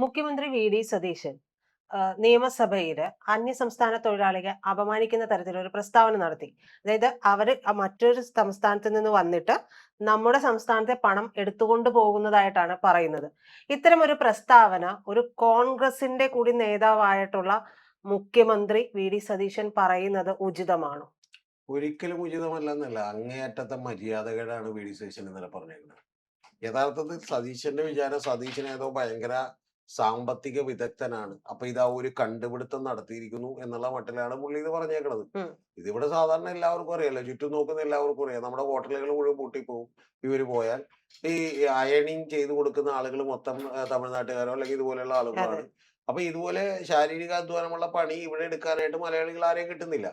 മുഖ്യമന്ത്രി വി.ഡി. സതീശൻ നിയമസഭയില് അന്യസംസ്ഥാന തൊഴിലാളികളെ അപമാനിക്കുന്ന തരത്തിലൊരു പ്രസ്താവന നടത്തി. അതായത് അവര് മറ്റൊരു സംസ്ഥാനത്ത് നിന്ന് വന്നിട്ട് നമ്മുടെ സംസ്ഥാനത്തെ പണം എടുത്തുകൊണ്ട് പോകുന്നതായിട്ടാണ് പറയുന്നത്. ഇത്തരമൊരു പ്രസ്താവന ഒരു കോൺഗ്രസിന്റെ കൂടി നേതാവായിട്ടുള്ള മുഖ്യമന്ത്രി വി.ഡി. സതീശൻ പറയുന്നത് ഉചിതമാണോ? ഒരിക്കലും ഉചിതമല്ലെന്നല്ല. അങ്ങേയറ്റത്തെ മര്യാദകേടാണ് വി.ഡി. സതീശൻ ഇന്നലെ പറഞ്ഞേക്കുന്നത്. യഥാർത്ഥത്തിൽ സതീശന്റെ വിചാരം സതീശൻ ഏതോ ഭയങ്കര സാമ്പത്തിക വിദഗ്ധനാണ്. അപ്പൊ ഇതാ ഒരു കണ്ടുപിടുത്തം നടത്തിയിരിക്കുന്നു എന്നുള്ള മട്ടിലാണ് പുള്ളി ഇത് പറഞ്ഞേക്കണത്. ഇതിവിടെ സാധാരണ എല്ലാവർക്കും അറിയാലോ. ചുറ്റും നോക്കുന്ന എല്ലാവർക്കും അറിയാം. നമ്മുടെ ഹോട്ടലുകൾ മുഴുവൻ പൂട്ടിപ്പോവും ഇവര് പോയാൽ. ഈ അയണിങ് ചെയ്ത് കൊടുക്കുന്ന ആളുകൾ മൊത്തം തമിഴ്നാട്ടുകാരോ അല്ലെങ്കിൽ ഇതുപോലെയുള്ള ആളുകളാണ്. അപ്പൊ ഇതുപോലെ ശാരീരിക അധ്വാനമുള്ള പണി ഇവിടെ എടുക്കാനായിട്ട് മലയാളികൾ ആരെയും കിട്ടുന്നില്ല.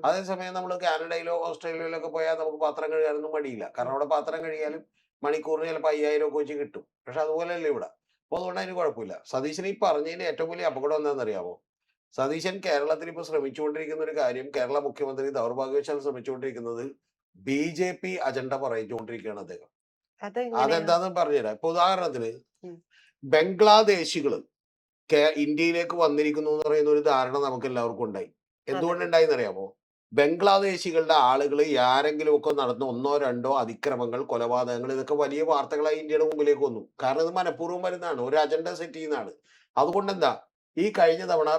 അതേസമയം നമ്മൾ കാനഡയിലോ ഓസ്ട്രേലിയയിലോ ഒക്കെ പോയാൽ നമുക്ക് പാത്രം കഴുകാനൊന്നും മടിയില്ല. കാരണം അവിടെ പാത്രം കഴുകിയാലും മണിക്കൂറിന് ചിലപ്പോൾ 5000 ഒക്കെ വെച്ച് കിട്ടും. പക്ഷെ അതുപോലെയല്ല ഇവിടെ. അപ്പൊ അതുകൊണ്ട് അതിന് കുഴപ്പമില്ല. സതീശൻ ഈ പറഞ്ഞതിന്റെ ഏറ്റവും വലിയ അപകടം എന്താണെന്നറിയാമോ? സതീശൻ കേരളത്തിൽ ഇപ്പൊ ശ്രമിച്ചുകൊണ്ടിരിക്കുന്ന ഒരു കാര്യം, കേരള മുഖ്യമന്ത്രി ദൗർഭാഗ്യവശാൽ ശ്രമിച്ചുകൊണ്ടിരിക്കുന്നത് BJP അജണ്ട പറയിച്ചുകൊണ്ടിരിക്കുകയാണ് അദ്ദേഹം. അതെന്താന്ന് പറഞ്ഞുതരാം. ഇപ്പൊ ഉദാഹരണത്തിന് ബംഗ്ലാദേശികള് ഇന്ത്യയിലേക്ക് വന്നിരിക്കുന്നു എന്ന് പറയുന്ന ഒരു ധാരണ നമുക്ക് എല്ലാവർക്കും ഉണ്ടായി. എന്തുകൊണ്ടുണ്ടായിന്നറിയാമോ? ബംഗ്ലാദേശികളുടെ ആളുകൾ ആരെങ്കിലും ഒക്കെ നടന്ന 1-2 അതിക്രമങ്ങൾ, കൊലപാതകങ്ങൾ, ഇതൊക്കെ വലിയ വാർത്തകളായി ഇന്ത്യയുടെ മുമ്പിലേക്ക് വന്നു. കാരണം ഇത് മനഃപൂർവ്വം വരുന്നതാണ്, ഒരു അജണ്ട സെറ്റ് ചെയ്യുന്നതാണ്. അതുകൊണ്ട് എന്താ, ഈ കഴിഞ്ഞ തവണ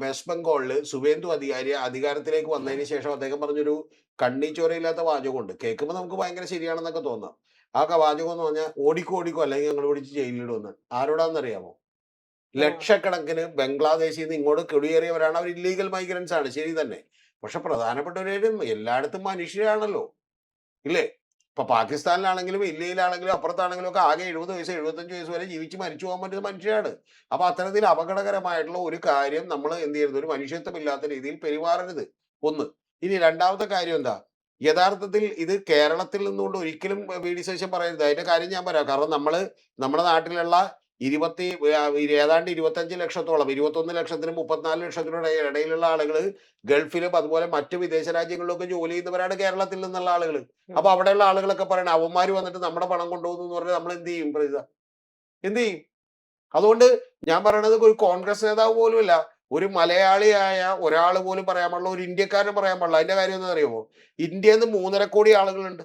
വെസ്റ്റ് ബംഗാളില് സുവേന്ദു അധികാരി അധികാരത്തിലേക്ക് വന്നതിന് ശേഷം അദ്ദേഹം പറഞ്ഞൊരു കണ്ണിച്ചോരയില്ലാത്ത വാചകമുണ്ട്. കേൾക്കുമ്പോൾ നമുക്ക് ഭയങ്കര ശരിയാണെന്നൊക്കെ തോന്നാം. ആ വാചകം എന്ന് പറഞ്ഞാൽ ഓടിക്കോ അല്ലെങ്കിൽ ഞങ്ങൾ പിടിച്ച് ജയിലിലിടുമെന്ന്. ആരോടാന്നറിയാമോ? ലക്ഷക്കണക്കിന് ബംഗ്ലാദേശിൽ നിന്ന് ഇങ്ങോട്ട് കുടിയേറിയവരാണ്. അവർ ഇല്ലീഗൽ മൈഗ്രൻസ് ആണ്, ശരി തന്നെ. പക്ഷെ പ്രധാനപ്പെട്ടവരും എല്ലായിടത്തും മനുഷ്യരാണല്ലോ, ഇല്ലേ? ഇപ്പൊ പാകിസ്ഥാനിലാണെങ്കിലും ഇന്ത്യയിലാണെങ്കിലും അപ്പുറത്താണെങ്കിലും ഒക്കെ ആകെ 70 വയസ്സ് 75 വയസ്സ് വരെ ജീവിച്ച് മരിച്ചു പോകാൻ പറ്റുന്ന മനുഷ്യരാണ്. അപ്പൊ അത്തരത്തിൽ അപകടകരമായിട്ടുള്ള ഒരു കാര്യം നമ്മൾ എന്ത് ചെയ്യരുത്, ഒരു മനുഷ്യത്വമില്ലാത്ത രീതിയിൽ പെരുമാറരുത്. ഒന്ന്. ഇനി രണ്ടാമത്തെ കാര്യം എന്താ, യഥാർത്ഥത്തിൽ ഇത് കേരളത്തിൽ നിന്നുകൊണ്ട് ഒരിക്കലും വി.ഡി. സതീശൻ പറയരുത്. അതിന്റെ കാര്യം ഞാൻ പറയാം. കാരണം നമ്മുടെ നാട്ടിലുള്ള ഏതാണ്ട് 25 ലക്ഷത്തോളം, 21 ലക്ഷത്തിനും 34 ലക്ഷത്തിനും ഇടയിലുള്ള ആളുകൾ ഗൾഫിലും അതുപോലെ മറ്റു വിദേശ രാജ്യങ്ങളിലൊക്കെ ജോലി ചെയ്യുന്നവരാണ് കേരളത്തിൽ നിന്നുള്ള ആളുകൾ. അപ്പൊ അവിടെയുള്ള ആളുകളൊക്കെ പറയണേ അവന്മാര് വന്നിട്ട് നമ്മുടെ പണം കൊണ്ടുപോകുന്നു എന്ന് പറഞ്ഞാൽ നമ്മൾ എന്ത് ചെയ്യും? എന്ത് ചെയ്യും? അതുകൊണ്ട് ഞാൻ പറയണത് ഒരു കോൺഗ്രസ് നേതാവ് പോലുമല്ല, ഒരു മലയാളിയായ ഒരാൾ പോലും പറയാൻ പാടില്ല, ഒരു ഇന്ത്യക്കാരനും പറയാൻ പാടില്ല. അതിന്റെ കാര്യം എന്താ അറിയുമോ? ഇന്ത്യയിൽ നിന്ന് 3.5 കോടി ആളുകളുണ്ട്.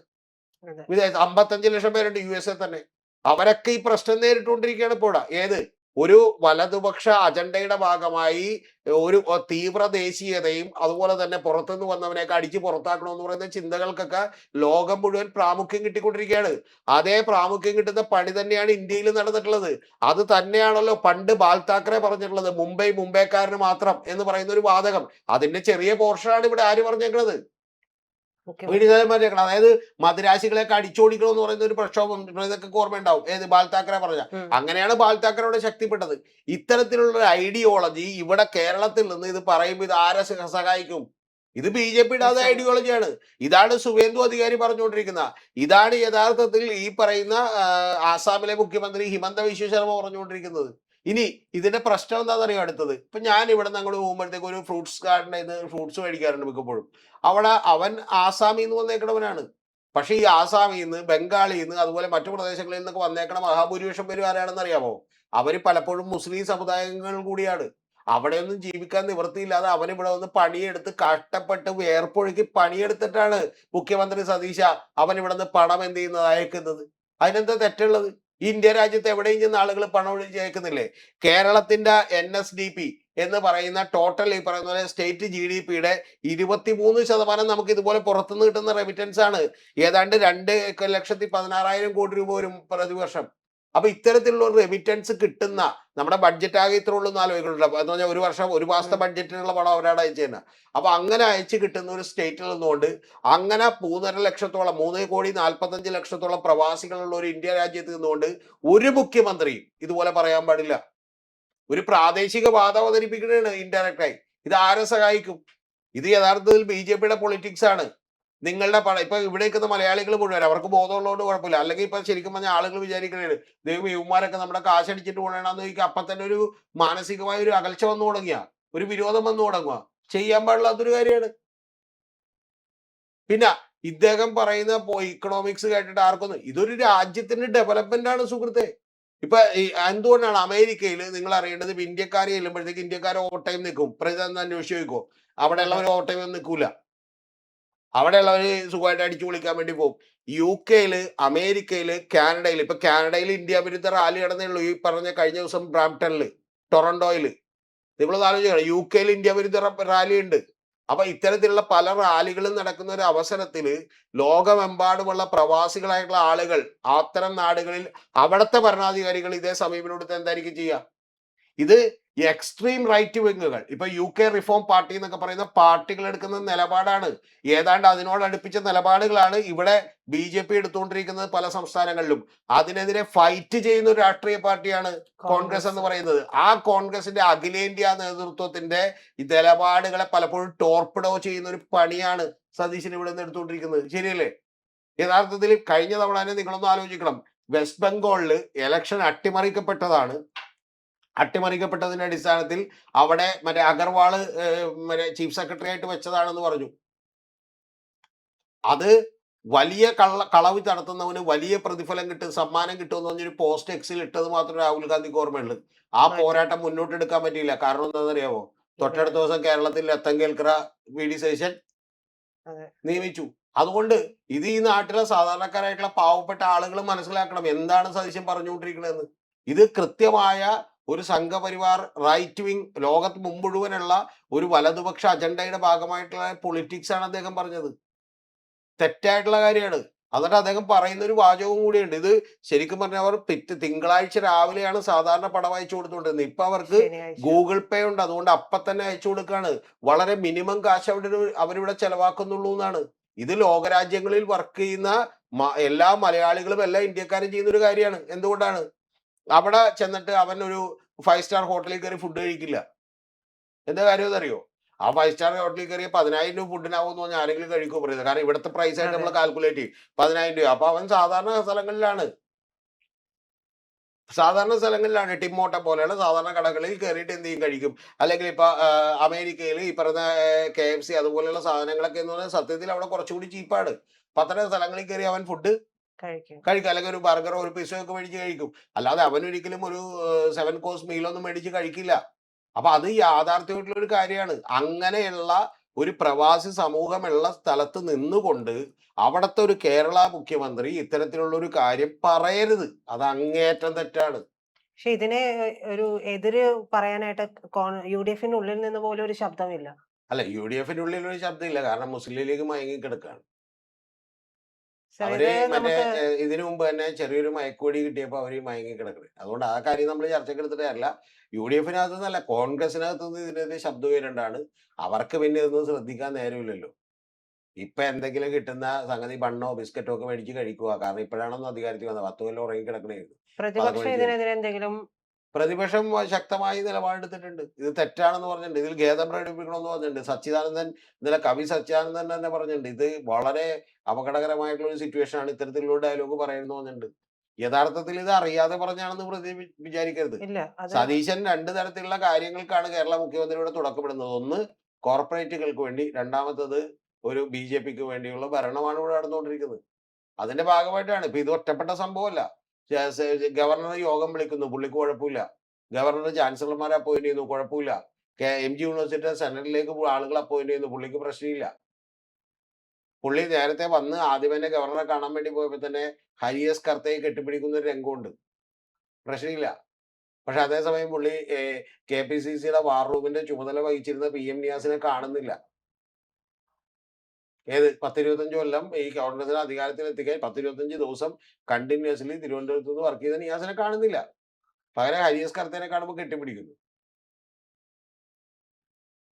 55 ലക്ഷം പേരുണ്ട് USA തന്നെ. അവരൊക്കെ ഈ പ്രശ്നം നേരിട്ടുകൊണ്ടിരിക്കുകയാണ് ഇപ്പോൾ. ഏത് ഒരു വലതുപക്ഷ അജണ്ടയുടെ ഭാഗമായി ഒരു തീവ്ര ദേശീയതയും അതുപോലെ തന്നെ പുറത്തുനിന്ന് വന്നവനെയൊക്കെ അടിച്ച് പുറത്താക്കണമെന്ന് പറയുന്ന ചിന്തകൾക്കൊക്കെ ലോകം മുഴുവൻ പ്രാമുഖ്യം കിട്ടിക്കൊണ്ടിരിക്കുകയാണ്. അതേ പ്രാമുഖ്യം കിട്ടുന്ന പണി തന്നെയാണ് ഇന്ത്യയിൽ നടന്നിട്ടുള്ളത്. അത് തന്നെയാണല്ലോ പണ്ട് ബാൽ താക്കറെ പറഞ്ഞിട്ടുള്ളത്, മുംബൈക്കാരന് മാത്രം എന്ന് പറയുന്ന ഒരു വാദകം. അതിന്റെ ചെറിയ പോർഷനാണ് ഇവിടെ ആര് പറഞ്ഞേക്കുന്നത്? പറഞ്ഞേക്കണം. അതായത് മദ്രാശികളെയൊക്കെ അടിച്ചോടിക്കണം എന്ന് പറയുന്ന ഒരു പ്രക്ഷോഭം ഇതൊക്കെ ഓർമ്മ ഉണ്ടാവും. ഏത് ബാൽ താക്കറെ പറഞ്ഞ. അങ്ങനെയാണ് ബാൽ താക്കറയുടെ ശക്തിപ്പെട്ടത്. ഇത്തരത്തിലുള്ള ഒരു ഐഡിയോളജി ഇവിടെ കേരളത്തിൽ നിന്ന് ഇത് പറയുമ്പോൾ ഇത് ആരെ സഹായിക്കും? ഇത് BJPയുടെ അതേ ഐഡിയോളജിയാണ്. ഇതാണ് സുവേന്ദു അധികാരി പറഞ്ഞുകൊണ്ടിരിക്കുന്നത്. ഇതാണ് യഥാർത്ഥത്തിൽ ഈ പറയുന്ന ആസാമിലെ മുഖ്യമന്ത്രി ഹിമന്ത വിശ്വ ശർമ്മ പറഞ്ഞുകൊണ്ടിരിക്കുന്നത്. ഇനി ഇതിന്റെ പ്രശ്നം എന്താണെന്നറിയോ? അടുത്തത്, ഇപ്പൊ ഞാൻ ഇവിടെ നിന്ന് അങ്ങോട്ട് പോകുമ്പോഴത്തേക്ക് ഒരു ഫ്രൂട്ട്സ് ഗാർഡനിൽ നിന്ന് ഫ്രൂട്ട്സ് മേടിക്കാറുണ്ട് മിക്കപ്പോഴും. അവിടെ അവൻ ആസാമിൽ നിന്ന് വന്നേക്കണവനാണ്. പക്ഷെ ഈ ആസാമിൽ നിന്ന്, ബംഗാളിൽ നിന്ന്, അതുപോലെ മറ്റു പ്രദേശങ്ങളിൽ നിന്നൊക്കെ വന്നേക്കണ മഹാഭൂരിപക്ഷം പേരും ആരാണെന്ന് അറിയാമോ? അവര് പലപ്പോഴും മുസ്ലിം സമുദായങ്ങൾ കൂടിയാണ്. അവിടെയൊന്നും ജീവിക്കാൻ നിവൃത്തിയില്ലാതെ അവൻ ഇവിടെ വന്ന് പണിയെടുത്ത് കഷ്ടപ്പെട്ട് വേർപ്പൊഴുക്കി പണിയെടുത്തിട്ടാണ് മുഖ്യമന്ത്രി സതീശ അവൻ ഇവിടെ നിന്ന് പണം എന്ത് ചെയ്യുന്നത്, അയക്കുന്നത്. അതിനെന്താ തെറ്റുള്ളത്? ഇന്ത്യ രാജ്യത്ത് എവിടെയും ചെന്ന് ആളുകൾ പണം ഒഴിച്ച് അയക്കുന്നില്ലേ? കേരളത്തിന്റെ NSDP എന്ന് പറയുന്ന ടോട്ടൽ ഈ പറയുന്ന പോലെ സ്റ്റേറ്റ് GDPയുടെ 23% നമുക്ക് ഇതുപോലെ പുറത്തുനിന്ന് കിട്ടുന്ന റെമിറ്റൻസ് ആണ്. ഏതാണ്ട് 2,16,000 കോടി രൂപ വരും പ്രതിവർഷം. അപ്പൊ ഇത്തരത്തിലുള്ള ഒരു റെമിറ്റൻസ് കിട്ടുന്ന, നമ്മുടെ ബഡ്ജറ്റ് ആകെ ഇത്ര ഉള്ളൂ എന്ന് ആലോചിക്കുന്നുണ്ട്. എന്ന് പറഞ്ഞാൽ ഒരു മാസത്തെ ബഡ്ജറ്റിനുള്ള പണം അവരാണ് അയച്ചു തന്നെ. അപ്പൊ അങ്ങനെ അയച്ചു കിട്ടുന്ന ഒരു സ്റ്റേറ്റിൽ നിന്നുകൊണ്ട് അങ്ങനെ 3.5 ലക്ഷത്തോളം 3,45,00,000 പ്രവാസികളുള്ള ഒരു ഇന്ത്യ രാജ്യത്ത് നിന്നുകൊണ്ട് ഒരു മുഖ്യമന്ത്രിയും ഇതുപോലെ പറയാൻ പാടില്ല. ഒരു പ്രാദേശിക വാദം അവതരിപ്പിക്കുന്നതാണ് ഇൻഡയറക്റ്റായി. ഇത് ആരെ സഹായിക്കും? ഇത് യഥാർത്ഥത്തിൽ BJPയുടെ പൊളിറ്റിക്സ് ആണ്. നിങ്ങളുടെ ഇപ്പൊ ഇവിടെ നിൽക്കുന്ന മലയാളികൾ മുഴുവൻ അവർക്ക് ബോധമുള്ളതുകൊണ്ട് കുഴപ്പമില്ല. അല്ലെങ്കിൽ ഇപ്പൊ ശരിക്കും പറഞ്ഞ ആളുകൾ വിചാരിക്കണേ ദൈവം യുവമാരൊക്കെ നമ്മുടെ കാശടിച്ചിട്ട് പോകണമെന്ന് ചോദിക്കുക. അപ്പൊ തന്നെ ഒരു മാനസികമായ ഒരു അകൽച്ച വന്നു തുടങ്ങിയ, ഒരു വിരോധം വന്നു തുടങ്ങുക. ചെയ്യാൻ പാടില്ലാത്തൊരു കാര്യമാണ്. പിന്നെ ഇദ്ദേഹം പറയുന്ന ഇക്കണോമിക്സ് കേട്ടിട്ട് ആർക്കൊന്നും, ഇതൊരു രാജ്യത്തിന്റെ ഡെവലപ്മെന്റ് ആണ് സുഹൃത്തെ. ഇപ്പൊ എന്തുകൊണ്ടാണ് അമേരിക്കയിൽ നിങ്ങൾ അറിയേണ്ടത്, ഇപ്പൊ ഇന്ത്യക്കാരെ ചെല്ലുമ്പോഴത്തേക്ക് ഇന്ത്യക്കാരെ ഓവർ ടൈം നിൽക്കും. പ്രസിഡന്റ് അന്വേഷിച്ച് ചോദിക്കോ, അവിടെയുള്ളവർ ഓവർ ടൈം ഒന്നും നിൽക്കൂല. അവിടെയുള്ളവര് സുഖമായിട്ട് അടിച്ചു പൊളിക്കാൻ വേണ്ടി പോകും. യുകെയില്, അമേരിക്കയില്, കാനഡയിൽ, ഇപ്പൊ കാനഡയിൽ ഇന്ത്യ വിരുദ്ധ റാലി നടന്നേ ഉള്ളൂ. ഈ പറഞ്ഞ കഴിഞ്ഞ ദിവസം ബ്രാംപ്ടണില്, ടൊറന്റോയില്. നിങ്ങളൊന്ന് ആലോചിക്കണം, യുകെയിൽ ഇന്ത്യ വിരുദ്ധ റാലി ഉണ്ട്. അപ്പൊ ഇത്തരത്തിലുള്ള പല റാലികളും നടക്കുന്ന ഒരു അവസരത്തിൽ ലോകമെമ്പാടുമുള്ള പ്രവാസികളായിട്ടുള്ള ആളുകൾ അത്തരം നാടുകളിൽ അവിടുത്തെ ഭരണാധികാരികൾ ഇതേ സമീപനമെടുത്ത് എന്തായിരിക്കും ചെയ്യുക? ഇത് എക്സ്ട്രീം റൈറ്റ് വിങ്ങുകൾ, ഇപ്പൊ UK റിഫോം പാർട്ടി എന്നൊക്കെ പറയുന്ന പാർട്ടികൾ എടുക്കുന്ന നിലപാടാണ്. ഏതാണ്ട് അതിനോട് അടുപ്പിച്ച നിലപാടുകളാണ് ഇവിടെ BJP എടുത്തുകൊണ്ടിരിക്കുന്നത് പല സംസ്ഥാനങ്ങളിലും. അതിനെതിരെ ഫൈറ്റ് ചെയ്യുന്ന ഒരു രാഷ്ട്രീയ പാർട്ടിയാണ് കോൺഗ്രസ് എന്ന് പറയുന്നത്. ആ കോൺഗ്രസിന്റെ അഖിലേന്ത്യാ നേതൃത്വത്തിന്റെ ഈ നിലപാടുകളെ പലപ്പോഴും ടോർപ്പിഡോ ചെയ്യുന്ന ഒരു പണിയാണ് സതീശൻ ഇവിടെ നിന്ന് എടുത്തുകൊണ്ടിരിക്കുന്നത്. ശരിയല്ലേ? യഥാർത്ഥത്തിൽ കഴിഞ്ഞ തവണ തന്നെ നിങ്ങളൊന്ന് ആലോചിക്കണം, വെസ്റ്റ് ബംഗാളില് ഇലക്ഷൻ അട്ടിമറിക്കപ്പെട്ടതാണ്. അട്ടിമറിക്കപ്പെട്ടതിന്റെ അടിസ്ഥാനത്തിൽ അവിടെ മറ്റേ അഗർവാള് മറ്റേ ചീഫ് സെക്രട്ടറി ആയിട്ട് വെച്ചതാണെന്ന് പറഞ്ഞു. അത് വലിയ കളവ് നടത്തുന്നവന് വലിയ പ്രതിഫലം കിട്ടും, സമ്മാനം കിട്ടുമെന്ന് പറഞ്ഞൊരു പോസ്റ്റ് എക്സിൽ ഇട്ടത് മാത്രമേ രാഹുൽ ഗാന്ധിക്ക് ഓർമ്മയുള്ളൂ. ആ പോരാട്ടം മുന്നോട്ടെടുക്കാൻ പറ്റിയില്ല. കാരണം എന്താണെന്നറിയാമോ? തൊട്ടടുത്ത ദിവസം കേരളത്തിൽ രത്തൻ കേൽക്കറ VD സതീശൻ നിയമിച്ചു. അതുകൊണ്ട് ഇത് ഈ നാട്ടിലെ സാധാരണക്കാരായിട്ടുള്ള പാവപ്പെട്ട ആളുകൾ മനസ്സിലാക്കണം എന്താണ് സതീശൻ പറഞ്ഞുകൊണ്ടിരിക്കണമെന്ന്. ഇത് കൃത്യമായ ഒരു സംഘപരിവാർ റൈറ്റ് വിങ് ലോകത്ത് മുഴുവനുള്ള ഒരു വലതുപക്ഷ അജണ്ടയുടെ ഭാഗമായിട്ടുള്ള പൊളിറ്റിക്സ് ആണ് അദ്ദേഹം പറഞ്ഞത്. തെറ്റായിട്ടുള്ള കാര്യമാണ്. എന്നിട്ട് അദ്ദേഹം പറയുന്ന ഒരു വാചകവും കൂടിയുണ്ട്. ഇത് ശരിക്കും പറഞ്ഞാൽ അവർ തിങ്കളാഴ്ച രാവിലെയാണ് സാധാരണ പണം അയച്ചു കൊടുത്തുകൊണ്ടിരുന്നത്. ഇപ്പൊ അവർക്ക് ഗൂഗിൾ പേ ഉണ്ട്, അതുകൊണ്ട് അപ്പൊ തന്നെ അയച്ചു കൊടുക്കാണ്. വളരെ മിനിമം കാശ് അവരിവിടെ ചെലവാക്കുന്നുള്ളൂ എന്നാണ്. ഇത് ലോകരാജ്യങ്ങളിൽ വർക്ക് ചെയ്യുന്ന എല്ലാ മലയാളികളും എല്ലാ ഇന്ത്യക്കാരും ചെയ്യുന്ന ഒരു കാര്യമാണ്. എന്തുകൊണ്ടാണ്? അവിടെ ചെന്നിട്ട് അവൻ ഒരു 5 സ്റ്റാർ ഹോട്ടലിൽ കയറി ഫുഡ് കഴിക്കില്ല. എന്താ കാര്യം എന്നറിയോ? ആ 5 സ്റ്റാർ ഹോട്ടലിൽ കയറിയ 10,000 രൂപ ഫുഡിനാവുമെന്ന് പറഞ്ഞാൽ ആരെങ്കിലും കഴിക്കുമോ പറയുന്നത്? കാരണം ഇവിടുത്തെ പ്രൈസ് ആയിട്ട് നമ്മൾ കാൽക്കുലേറ്റ് ചെയ്യും 10,000 രൂപ. അപ്പൊ അവൻ സാധാരണ സ്ഥലങ്ങളിലാണ് ടിമോട്ട പോലെയുള്ള സാധാരണ കടകളിൽ കയറിയിട്ട് എന്ത് ചെയ്യും, കഴിക്കും. അല്ലെങ്കിൽ ഇപ്പൊ അമേരിക്കയിൽ ഈ പറഞ്ഞ KFC അതുപോലെയുള്ള സാധനങ്ങളൊക്കെ എന്ന് പറഞ്ഞാൽ സത്യത്തിൽ അവിടെ കുറച്ചുകൂടി ചീപ്പാണ്. അപ്പൊ അത്തരം സ്ഥലങ്ങളിൽ കയറി അവൻ ഫുഡ് കഴിക്കും, അല്ലെങ്കിൽ ഒരു ബർഗറോ ഒരു പിസോ ഒക്കെ മേടിച്ച് കഴിക്കും. അല്ലാതെ അവനൊരിക്കലും ഒരു 7 കോഴ്സ് മീലൊന്നും മേടിച്ച് കഴിക്കില്ല. അപ്പൊ അത് യാഥാർത്ഥ്യമായിട്ടുള്ള ഒരു കാര്യമാണ്. അങ്ങനെയുള്ള ഒരു പ്രവാസി സമൂഹമുള്ള സ്ഥലത്ത് നിന്നുകൊണ്ട് അവിടുത്തെ ഒരു കേരള മുഖ്യമന്ത്രി ഇത്തരത്തിലുള്ള ഒരു കാര്യം പറയരുത്. അത് അങ്ങേയറ്റം തെറ്റാണ്. പക്ഷെ ഇതിനെ ഒരു എതിര് പറയാനായിട്ട് UDFിന്റെ ഉള്ളിൽ നിന്ന് പോലും ഒരു ശബ്ദമില്ല. അല്ല, UDFിനുള്ളിൽ ഒരു ശബ്ദമില്ല. കാരണം മുസ്ലിം ലീഗ് മയങ്ങിക്കിടക്കാണ്. സർ, അവര് ഇത് മറ്റേ നമുക്ക് ഇതിനു മുമ്പ് തന്നെ ചെറിയൊരു മയക്കുവടി കിട്ടിയപ്പോൾ അവര് മയങ്ങിക്കിടക്കണേ. അതുകൊണ്ട് ആ കാര്യം നമ്മൾ ചർച്ചയ്ക്ക് എടുത്തിട്ടേ അല്ല. UDFിനകത്ത് നിന്നല്ല, കോൺഗ്രസിനകത്ത് നിന്ന് ഇതിനെതിരെ ശബ്ദം ഉയരണ്ടാണ്. അവർക്ക് പിന്നെ ഇതൊന്നും ശ്രദ്ധിക്കാൻ നേരമില്ലല്ലോ. ഇപ്പൊ എന്തെങ്കിലും കിട്ടുന്ന സംഗതി ബണ്ണോ ബിസ്ക്കറ്റോ ഒക്കെ മേടിച്ച് കഴിക്കുക. കാരണം ഇപ്പോഴാണൊന്നും അധികാരത്തിൽ വന്നത്. 10 കൊല്ലം ഉറങ്ങി കിടക്കണായിരുന്നു. അപ്പൊ അതൊക്കെ പ്രതിപക്ഷം മേടിച്ച് കഴിക്കും. ഇതിനെതിരെ എന്തെങ്കിലും പ്രതിപക്ഷം ശക്തമായി നിലപാടെടുത്തിട്ടുണ്ട്. ഇത് തെറ്റാണെന്ന് പറഞ്ഞിട്ടുണ്ട്. ഇതിൽ ഖേദം പ്രകടിപ്പിക്കണമെന്ന് പറഞ്ഞിട്ടുണ്ട്. സച്ചിദാനന്ദൻ, ഇന്നലെ കവി സച്ചിദാനന്ദൻ തന്നെ പറഞ്ഞിട്ടുണ്ട്, ഇത് വളരെ അപകടകരമായിട്ടുള്ള ഒരു സിറ്റുവേഷൻ ആണ്, ഇത്തരത്തിലുള്ള ഡയലോഗ് പറയുന്നു പറഞ്ഞിട്ടുണ്ട്. യഥാർത്ഥത്തിൽ ഇത് അറിയാതെ പറഞ്ഞാണെന്ന് വിചാരിക്കരുത്. ഇല്ല. അത് സതീശൻ 2 തരത്തിലുള്ള കാര്യങ്ങൾക്കാണ് കേരള മുഖ്യമന്ത്രിയുടെ തുടക്കമിടുന്നത്. ഒന്ന് കോർപ്പറേറ്റുകൾക്ക് വേണ്ടി, രണ്ടാമത്തത് ഒരു BJPക്ക് വേണ്ടിയുള്ള ഭരണമാണ് ഇവിടെ നടന്നുകൊണ്ടിരിക്കുന്നത്. അതിന്റെ ഭാഗമായിട്ടാണ്. ഇപ്പൊ ഇത് ഒറ്റപ്പെട്ട സംഭവമല്ല. ഗവർണർ യോഗം വിളിക്കുന്നു, പുള്ളിക്ക് കുഴപ്പമില്ല. ഗവർണർ ചാൻസലർമാരെ അപ്പോയിന്റ് ചെയ്യുന്നു, കുഴപ്പമില്ല. MG യൂണിവേഴ്സിറ്റിയുടെ സെനറ്റിലേക്ക് ആളുകൾ അപ്പോയിന്റ് ചെയ്യുന്നു, പുള്ളിക്ക് പ്രശ്നമില്ല. പുള്ളി നേരത്തെ വന്ന് ആദ്യം തന്നെ ഗവർണറെ കാണാൻ വേണ്ടി പോയപ്പോ തന്നെ ഹരിയസ് കർത്തയെ കെട്ടിപ്പിടിക്കുന്ന ഒരു രംഗമുണ്ട്. പ്രശ്നമില്ല. പക്ഷെ അതേസമയം പുള്ളി KPCCയുടെ വാർ റൂമിന്റെ ചുമതല വഹിച്ചിരുന്ന PM നിയാസിനെ കാണുന്നില്ല. ഏത് 10-25 കൊല്ലം ഈ കോൺഗ്രസിന് അധികാരത്തിൽ എത്തിക്കാൻ 10-25 ദിവസം കണ്ടിന്യൂസ്ലി തിരുവനന്തപുരത്ത് നിന്ന് വർക്ക് ചെയ്ത നിയാസിനെ കാണുന്നില്ല. പകരം ഹരിയസ് കർത്തേനെ കാണുമ്പോൾ കെട്ടിപ്പിടിക്കുന്നു.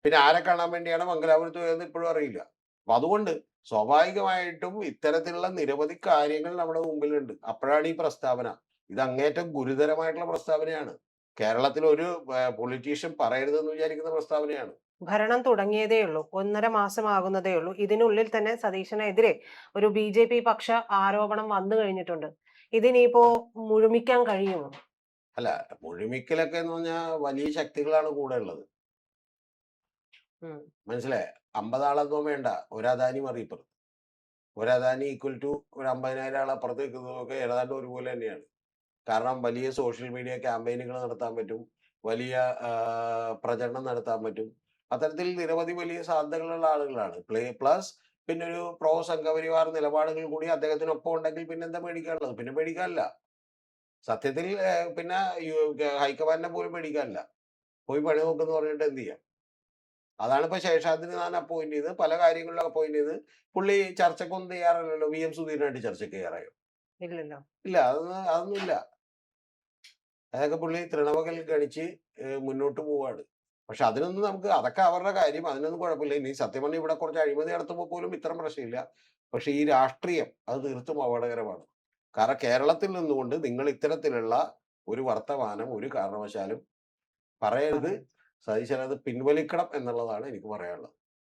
പിന്നെ ആരെ കാണാൻ വേണ്ടിയാണ് മംഗലാപുരത്ത് പോയതെന്ന് ഇപ്പോഴും അറിയില്ല. അപ്പൊ അതുകൊണ്ട് സ്വാഭാവികമായിട്ടും ഇത്തരത്തിലുള്ള നിരവധി കാര്യങ്ങൾ നമ്മുടെ മുമ്പിലുണ്ട്. അപ്പോഴാണ് ഈ പ്രസ്താവന. ഇത് അങ്ങേറ്റം ഗുരുതരമായിട്ടുള്ള പ്രസ്താവനയാണ്. കേരളത്തിൽ ഒരു പൊളിറ്റീഷ്യൻ പറയരുതെന്ന് വിചാരിക്കുന്ന പ്രസ്താവനയാണ്. ഭരണം തുടങ്ങിയതേ ഉള്ളൂ. 1.5 മാസം ആകുന്നതേ ഉള്ളൂ. ഇതിനുള്ളിൽ തന്നെ സതീശനെതിരെ ഒരു BJP പക്ഷ ആരോപണം വന്നു കഴിഞ്ഞിട്ടുണ്ട്. ഇതിനിപ്പോ മുഴുമിക്കാൻ കഴിയുമോ? അല്ല, മുഴുമിക്കലൊക്കെ എന്ന് പറഞ്ഞാൽ വലിയ ശക്തികളാണ് കൂടെ ഉള്ളത്. മനസ്സിലായ? 50 ആളൊന്നും വേണ്ട, ഒരു അദാനി മറിയിപ്പുറത്ത്. ഒരു അദാനി ഈക്വൽ ടു ഒരു 50,000 ആൾ അപ്പുറത്ത് നിൽക്കുന്നതൊക്കെ ഏതാണ്ട് ഒരുപോലെ തന്നെയാണ്. കാരണം വലിയ സോഷ്യൽ മീഡിയ ക്യാമ്പയിനുകൾ നടത്താൻ പറ്റും. വലിയ പ്രചരണം നടത്താൻ പറ്റും. അത്തരത്തിൽ നിരവധി വലിയ സാധ്യതകളുള്ള ആളുകളാണ്. പ്ലസ് പിന്നെ ഒരു പ്രോ സംഘപരിവാർ നിലപാടുകൾ കൂടി അദ്ദേഹത്തിനൊപ്പം ഉണ്ടെങ്കിൽ പിന്നെന്താ പേടിക്കാനുള്ളത്? പിന്നെ പേടിക്കാനില്ല. സത്യത്തിൽ പിന്നെ ഹൈക്കമാൻഡിനെ പോലും പേടിക്കാനില്ല. പോയി പണി നോക്കെന്ന് പറഞ്ഞിട്ട് എന്ത് ചെയ്യാം? അതാണ് ഇപ്പൊ ശേഷാദ്രി താൻ അപ്പോയിന്റ് ചെയ്ത് പല കാര്യങ്ങളിലും അപ്പോയിന്റ് ചെയ്ത് പുള്ളി ചർച്ചയ്ക്കൊന്നും തയ്യാറല്ലല്ലോ. വി എം സുധീരനായിട്ട് ചർച്ചയ്ക്ക് തയ്യാറായോ? ഇല്ലല്ലോ. ഇല്ല. അതൊന്നുമില്ല. അതൊക്കെ പുള്ളി തൃണവകൽ ഗണിച്ച് മുന്നോട്ട് പോവാണ്. പക്ഷെ അതിനൊന്നും അതൊക്കെ അവരുടെ കാര്യം. അതിനൊന്നും കുഴപ്പമില്ല. ഇനി സത്യം പറഞ്ഞാൽ ഇവിടെ കുറച്ച് അഴിമതി നടത്തുമ്പോൾ പോലും ഇത്തരം പ്രശ്നമില്ല. പക്ഷെ ഈ രാഷ്ട്രീയം അത് തീർത്തും അപകടകരമാണ്. കാരണം കേരളത്തിൽ നിന്നുകൊണ്ട് നിങ്ങൾ ഇത്തരത്തിലുള്ള ഒരു വർത്തമാനം ഒരു കാരണവശാലും പറയരുത്. പറയരുത്. സതീശൻ അത് പിൻവലിക്കണം എന്നുള്ളതാണ് എനിക്ക് പറയാനുള്ളത്.